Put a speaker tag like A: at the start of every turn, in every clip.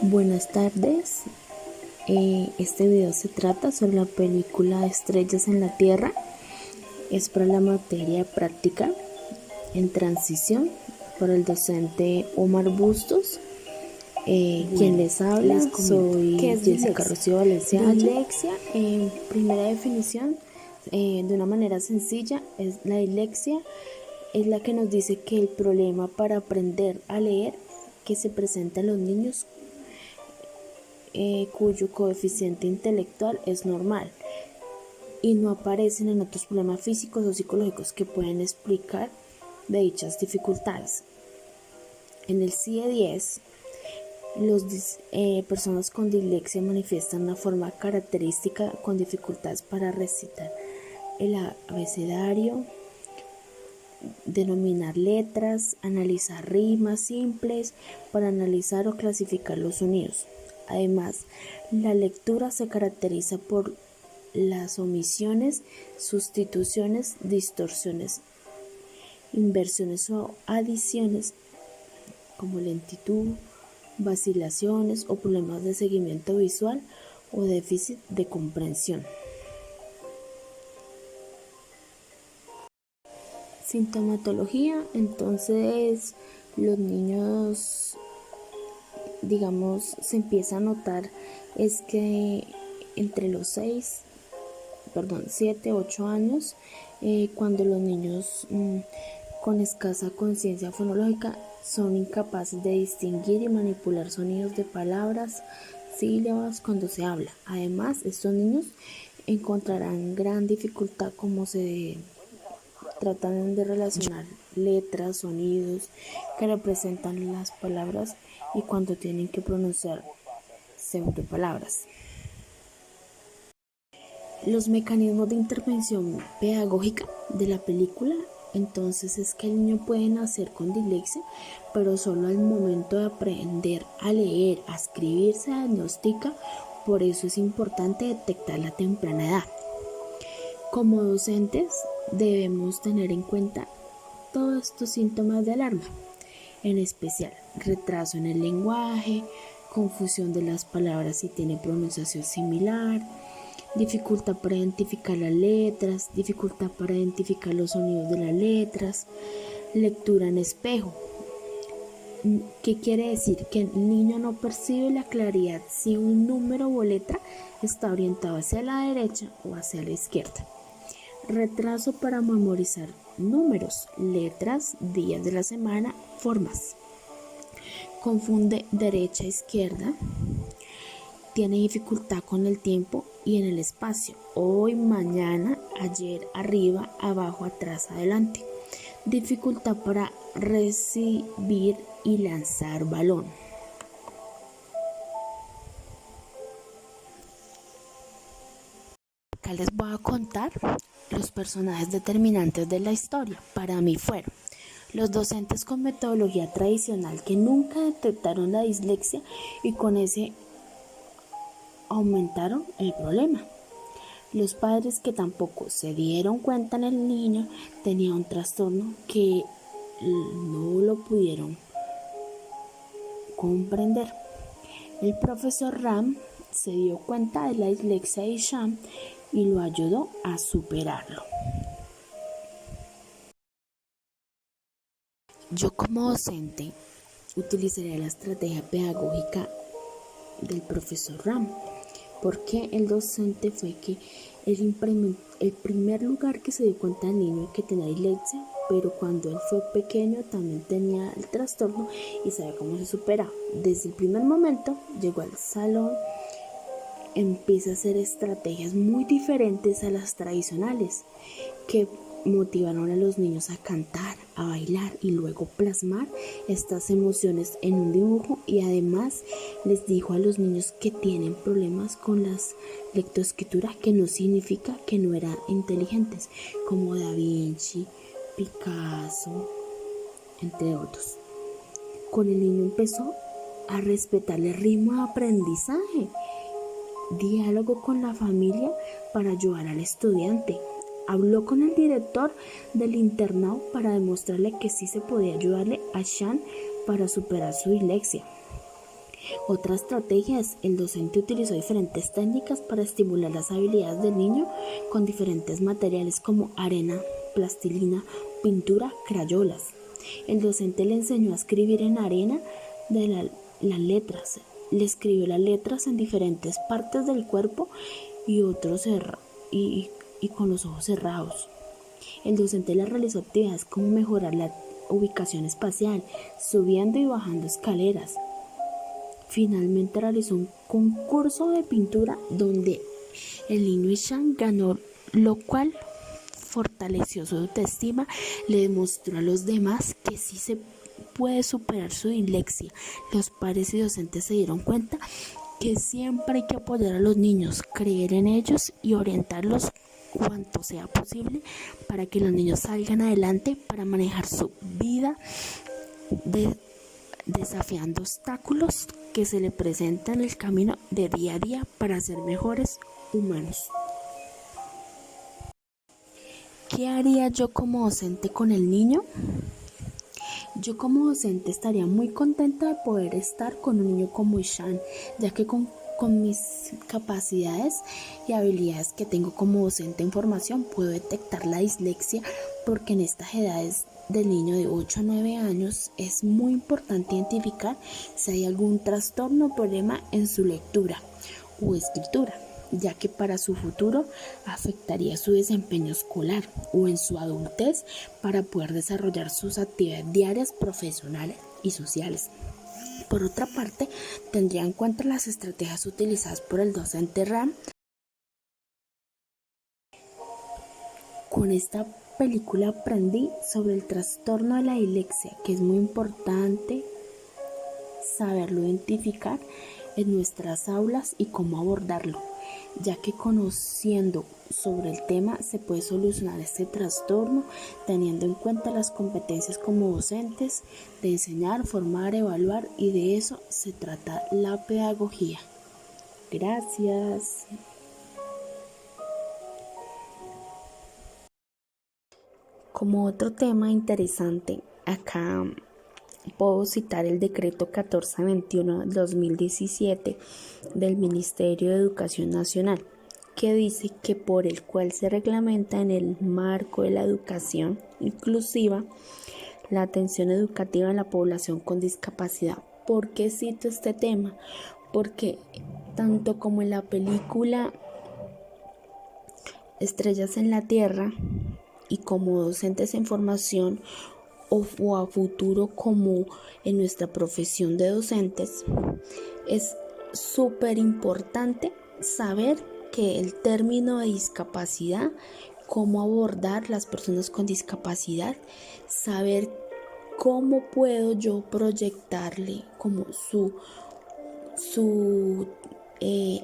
A: Buenas tardes. Este video se trata sobre la película Estrellas en la Tierra. Es para la materia práctica en transición por el docente Omar Bustos. Quien les habla, soy Jessica Rocío Valencia. Dislexia, en primera definición, de una manera sencilla, la dislexia es la que nos dice que el problema para aprender a leer que se presenta en los niños cuyo coeficiente intelectual es normal y no aparecen en otros problemas físicos o psicológicos que pueden explicar de dichas dificultades. En el CIE 10, personas con dislexia manifiestan una forma característica con dificultades para recitar el abecedario, denominar letras, analizar rimas simples, para analizar o clasificar los sonidos. Además, la lectura se caracteriza por las omisiones, sustituciones, distorsiones, inversiones o adiciones, como lentitud, vacilaciones o problemas de seguimiento visual o déficit de comprensión. Sintomatología, entonces los niños, se empieza a notar es que entre los 7, 8 años, cuando los niños con escasa conciencia fonológica son incapaces de distinguir y manipular sonidos de palabras, sílabas cuando se habla. Además, estos niños encontrarán gran dificultad como se tratan de relacionar letras, sonidos que representan las palabras y cuando tienen que pronunciar pseudopalabras. Los mecanismos de intervención pedagógica de la película, entonces, es que el niño puede nacer con dislexia, pero solo al momento de aprender a leer, a escribir, se diagnostica. Por eso es importante detectarla a temprana edad. Como docentes debemos tener en cuenta todos estos síntomas de alarma, en especial retraso en el lenguaje, confusión de las palabras si tiene pronunciación similar, dificultad para identificar las letras, dificultad para identificar los sonidos de las letras, lectura en espejo. ¿Qué quiere decir? Que el niño no percibe la claridad si un número o letra está orientado hacia la derecha o hacia la izquierda. Retraso para memorizar números, letras, días de la semana, formas. Confunde derecha e izquierda. Tiene dificultad con el tiempo y en el espacio. Hoy, mañana, ayer, arriba, abajo, atrás, adelante. Dificultad para recibir y lanzar balón. Acá les voy a contar los personajes determinantes de la historia. Para mí fueron los docentes con metodología tradicional que nunca detectaron la dislexia y con ese aumentaron el problema. Los padres que tampoco se dieron cuenta en el niño tenía un trastorno que no lo pudieron comprender. El profesor Ram se dio cuenta de la dislexia de Isham y lo ayudó a superarlo. Yo como docente utilizaría la estrategia pedagógica del profesor Ram, porque el docente fue que el primer lugar que se dio cuenta del niño que tenía dislexia, pero cuando él fue pequeño también tenía el trastorno y sabía cómo se superaba. Desde el primer momento llegó al salón, empieza a hacer estrategias muy diferentes a las tradicionales que motivaron a los niños a cantar, a bailar y luego plasmar estas emociones en un dibujo, y además les dijo a los niños que tienen problemas con las lectoescrituras, que no significa que no eran inteligentes, como Da Vinci, Picasso, entre otros. Con el niño empezó a respetar el ritmo de aprendizaje, diálogo con la familia para ayudar al estudiante. Habló con el director del internado para demostrarle que sí se podía ayudarle a Shan para superar su dislexia. Otra estrategia es el docente utilizó diferentes técnicas para estimular las habilidades del niño con diferentes materiales como arena, plastilina, pintura, crayolas. El docente le enseñó a escribir en arena las letras. Le escribió las letras en diferentes partes del cuerpo y con los ojos cerrados. El docente le realizó actividades como mejorar la ubicación espacial, subiendo y bajando escaleras. Finalmente realizó un concurso de pintura donde el niño Ishan ganó, lo cual fortaleció su autoestima, le demostró a los demás que sí se puede superar su dislexia. Los padres y docentes se dieron cuenta que siempre hay que apoyar a los niños, creer en ellos y orientarlos cuanto sea posible para que los niños salgan adelante para manejar su vida desafiando obstáculos que se le presentan en el camino de día a día para ser mejores humanos. ¿Qué haría yo como docente con el niño? Yo como docente estaría muy contenta de poder estar con un niño como Ishan, ya que con mis capacidades y habilidades que tengo como docente en formación puedo detectar la dislexia, porque en estas edades del niño de 8 a 9 años es muy importante identificar si hay algún trastorno o problema en su lectura o escritura, ya que para su futuro afectaría su desempeño escolar o en su adultez para poder desarrollar sus actividades diarias, profesionales y sociales. Por otra parte, tendría en cuenta las estrategias utilizadas por el docente RAM. Con esta película aprendí sobre el trastorno de la dislexia, que es muy importante saberlo identificar en nuestras aulas y cómo abordarlo, ya que conociendo sobre el tema se puede solucionar este trastorno teniendo en cuenta las competencias como docentes de enseñar, formar, evaluar, y de eso se trata la pedagogía. Gracias. Como otro tema interesante, acá puedo citar el decreto 1421 del 2017 del Ministerio de Educación Nacional, que dice que por el cual se reglamenta en el marco de la educación inclusiva la atención educativa en la población con discapacidad. ¿Por qué cito este tema? Porque tanto como en la película Estrellas en la Tierra y como docentes en formación o a futuro como en nuestra profesión de docentes, es súper importante saber que el término de discapacidad, cómo abordar las personas con discapacidad, saber cómo puedo yo proyectarle como su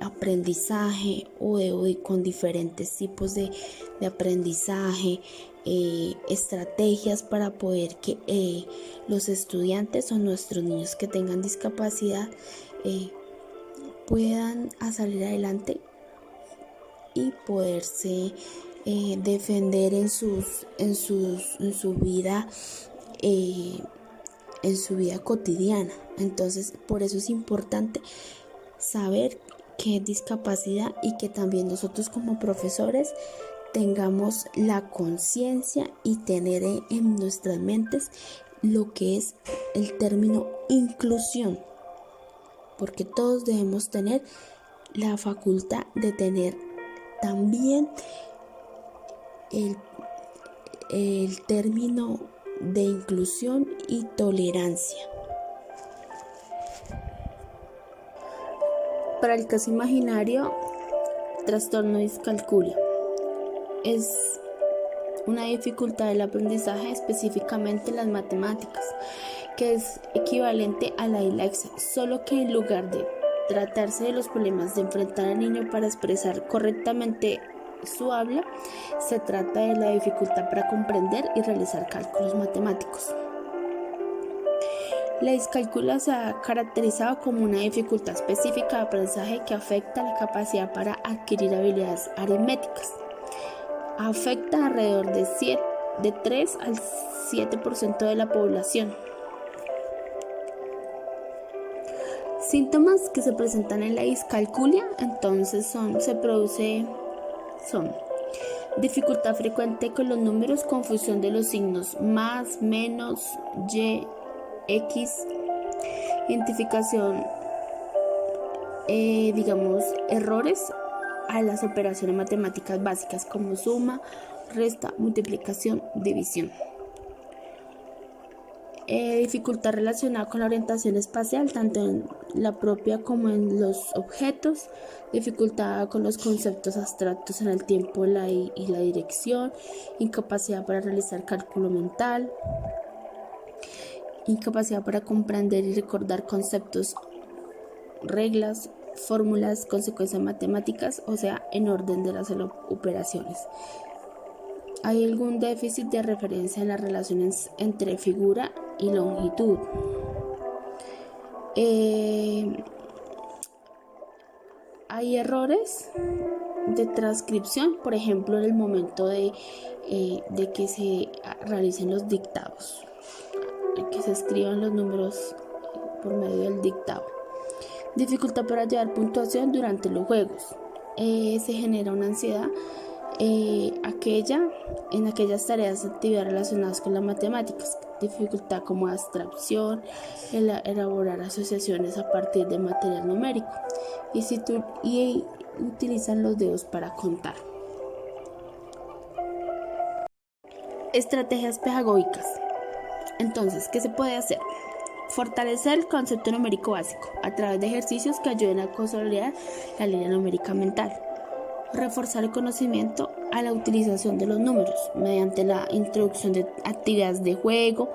A: aprendizaje o con diferentes tipos de aprendizaje, estrategias para poder que los estudiantes o nuestros niños que tengan discapacidad puedan salir adelante y poderse defender en su vida cotidiana. Entonces, por eso es importante saber qué es discapacidad y que también nosotros como profesores tengamos la conciencia y tener en nuestras mentes lo que es el término inclusión, porque todos debemos tener la facultad de tener también el término de inclusión y tolerancia. Para el caso imaginario, trastorno de discalculia es una dificultad del aprendizaje, específicamente en las matemáticas, que es equivalente a la dislexia, solo que en lugar de tratarse de los problemas de enfrentar al niño para expresar correctamente su habla, se trata de la dificultad para comprender y realizar cálculos matemáticos. La discalculia se ha caracterizado como una dificultad específica de aprendizaje que afecta la capacidad para adquirir habilidades aritméticas. Afecta alrededor de 3 al 7% de la población. Síntomas que se presentan en la discalculia, entonces son dificultad frecuente con los números, confusión de los signos más, menos, y, x, identificación, errores a las operaciones matemáticas básicas como suma, resta, multiplicación, división. Dificultad relacionada con la orientación espacial, tanto en la propia como en los objetos, dificultad con los conceptos abstractos en el tiempo y la dirección, incapacidad para realizar cálculo mental, incapacidad para comprender y recordar conceptos, reglas, fórmulas, consecuencias matemáticas, o sea, en orden de las operaciones. Hay algún déficit de referencia en las relaciones entre figura y longitud. Hay errores de transcripción, por ejemplo, en el momento de que se realicen los dictados, que se escriban los números por medio del dictado. Dificultad para llevar puntuación durante los juegos. Se genera una ansiedad en aquellas tareas y actividades relacionadas con las matemáticas, dificultad como abstracción, elaborar asociaciones a partir de material numérico y utilizan los dedos para contar. Estrategias pedagógicas. Entonces, ¿qué se puede hacer? Fortalecer el concepto numérico básico a través de ejercicios que ayuden a consolidar la línea numérica mental. Reforzar el conocimiento a la utilización de los números mediante la introducción de actividades de juego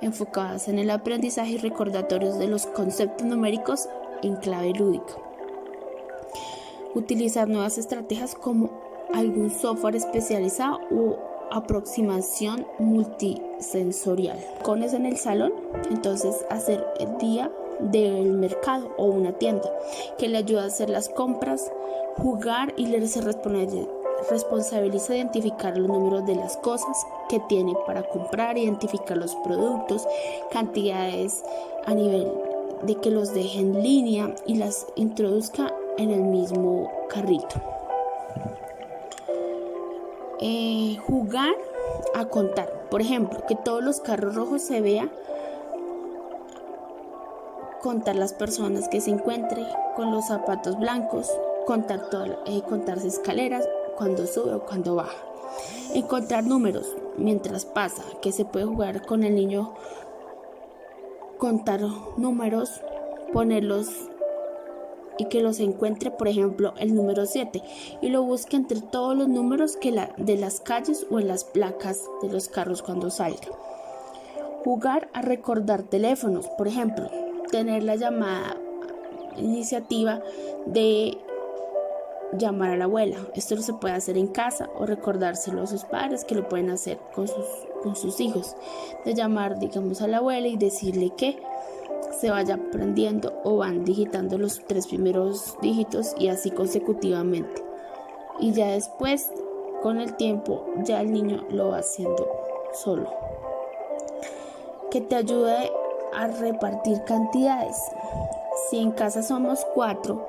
A: enfocadas en el aprendizaje y recordatorios de los conceptos numéricos en clave lúdica. Utilizar nuevas estrategias como algún software especializado o aproximación multisensorial. Con eso en el salón, entonces hacer el día del mercado o una tienda que le ayuda a hacer las compras, jugar y se responsabiliza de identificar los números de las cosas que tiene para comprar, identificar los productos, cantidades a nivel de que los deje en línea y las introduzca en el mismo carrito. Jugar a contar, por ejemplo, que todos los carros rojos se vea, contar las personas que se encuentre con los zapatos blancos, contar escaleras, cuando sube o cuando baja. Encontrar números mientras pasa, que se puede jugar con el niño, contar números, ponerlos y que los encuentre, por ejemplo, el número 7 y lo busque entre todos los números de las calles o en las placas de los carros cuando salga. Jugar a recordar teléfonos, por ejemplo, tener la iniciativa de llamar a la abuela. Esto se puede hacer en casa o recordárselo a sus padres, que lo pueden hacer con sus hijos, de llamar, a la abuela y decirle que se vaya aprendiendo o van digitando los 3 primeros dígitos y así consecutivamente. Y ya después, con el tiempo, ya el niño lo va haciendo solo. Que te ayude a repartir cantidades. Si en casa somos 4,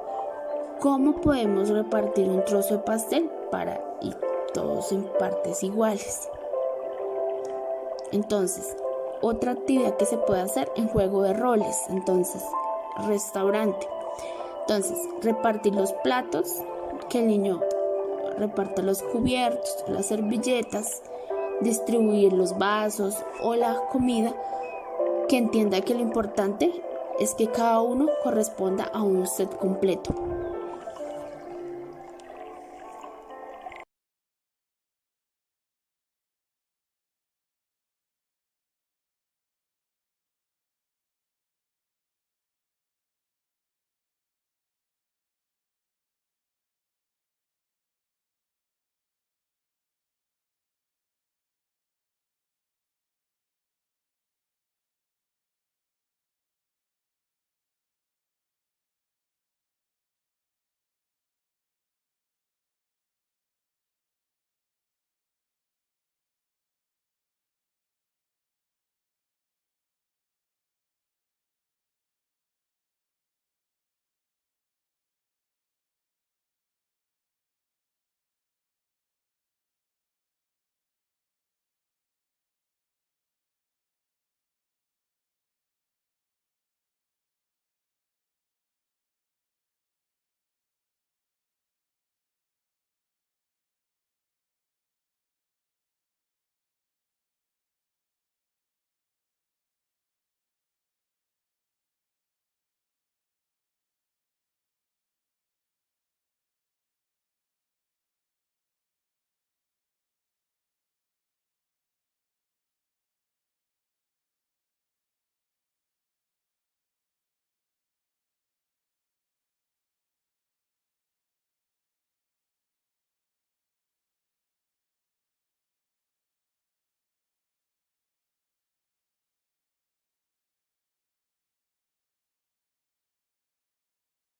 A: ¿cómo podemos repartir un trozo de pastel para ir todos en partes iguales? Entonces, otra actividad que se puede hacer en juego de roles, entonces, restaurante. Entonces, repartir los platos, que el niño reparta los cubiertos, las servilletas, distribuir los vasos o la comida, que entienda que lo importante es que cada uno corresponda a un set completo.